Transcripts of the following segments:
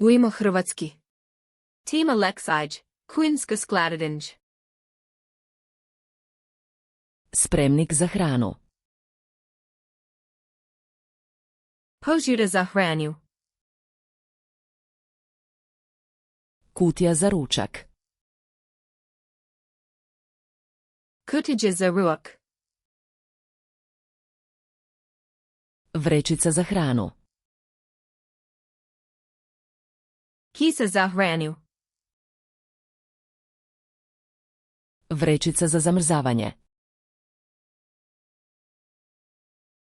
Ujmo hrvatski. Tema leksaj, Kuhinjsko skladištenje. Spremnik za hranu. Posuda za hranju. Kutija za ručak. Kutija za ručak. Vrećica za hranu. Kisa za hranju. Vrećica za zamrzavanje.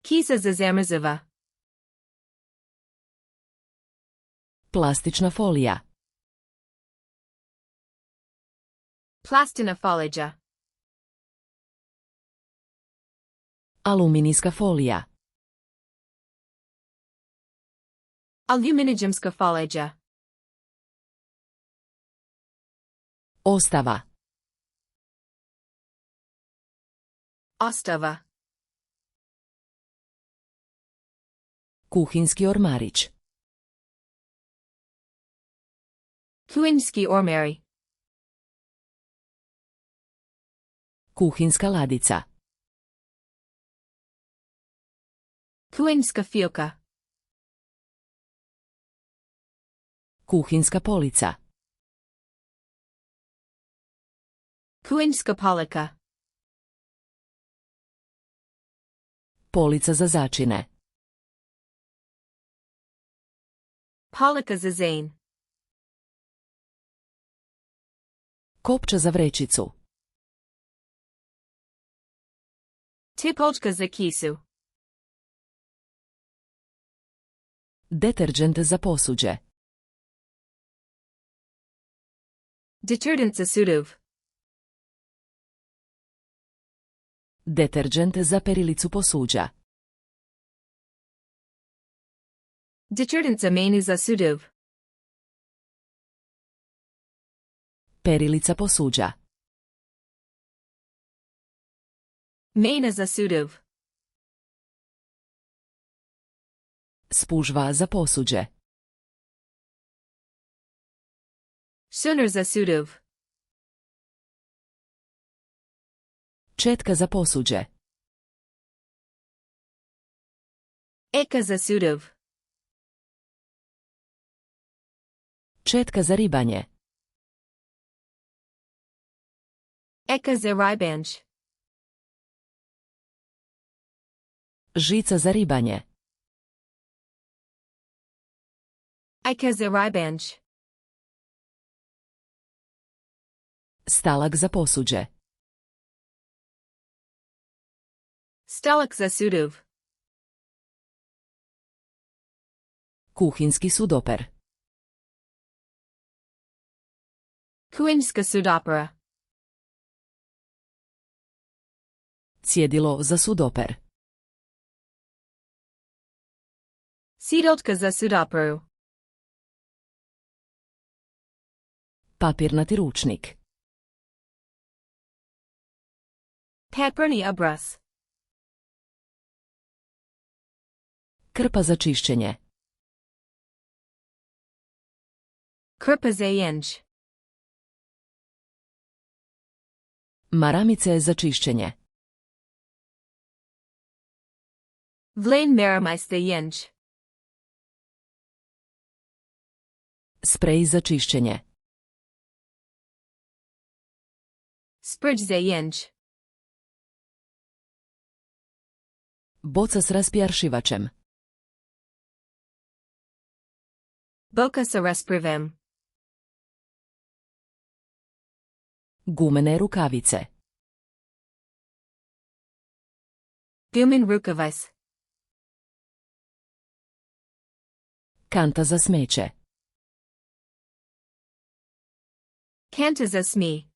Kisa za zamrzava. Plastična folija. Plastina folija. Aluminijska folija. Aluminijska folija. Ostava. Ostava. Kuhinjski ormarić. Kuhinjski ormari. Kuhinjska ladica. Kuhinjska fijoka. Kuhinjska polica. Kuhinjska polika. Polica za začine. Polika za zain. Kopča za vrećicu. Tipolčka za kisu. Deterđent za posuđe. Detergent za suduv. Deterđent za perilicu posuđa. Detergent za meni za suduv. Perilica posuđa. Mena za suduv. Spužva za posuđe. Šunor za suduv. Četka za posuđe. Eka za suduv. Četka za ribanje. Eka za ribanj. Žica za ribanje. Eka za ribanj. Stalak za posuđe. Stalak za suduv. Kuhinjski sudoper. Kuhinjska sudopera. Cjedilo za sudoper. Sidotka za sudoperu. Papirnati ručnik. Papirni obraz. Krpa za čišćenje. Krpa za jenj. Maramice za čišćenje. Vlain maramajste jenj. Sprej za čišćenje. Spridž za jenj. Boca s raspjaršivačem. Boka sa rasprivem. Gumene rukavice. Gumin rukavajs. Kanta za smeće. Kanta za smi.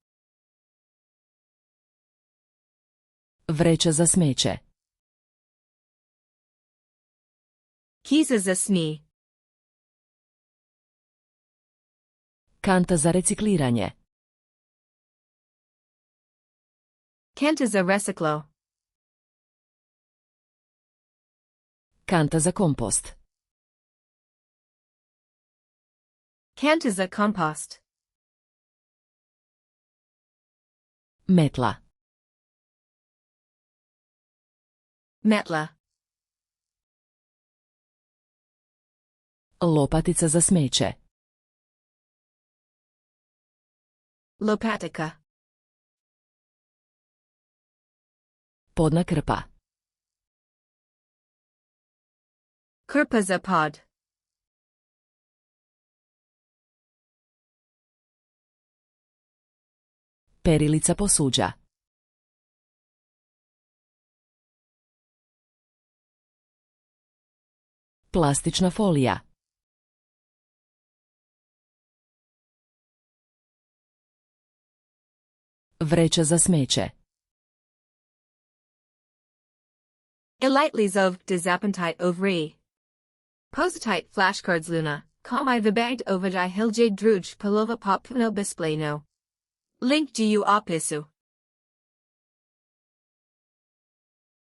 Vreća za smeće. Kiza za smi. Kanta za recikliranje. Kanta za reciklo. Kanta za kompost. Kanta za kompost. Metla. Metla. Lopatica za smeće. Lopatica. Podna krpa. Krpa za pod. Perilica posuđa. Plastična folija. Vreća za smeće. Elitely zov de zappentite ovri. Positite flashcards luna, kom I vibagd ovidai hilje druj polova popuno bespleno. Link du opisu.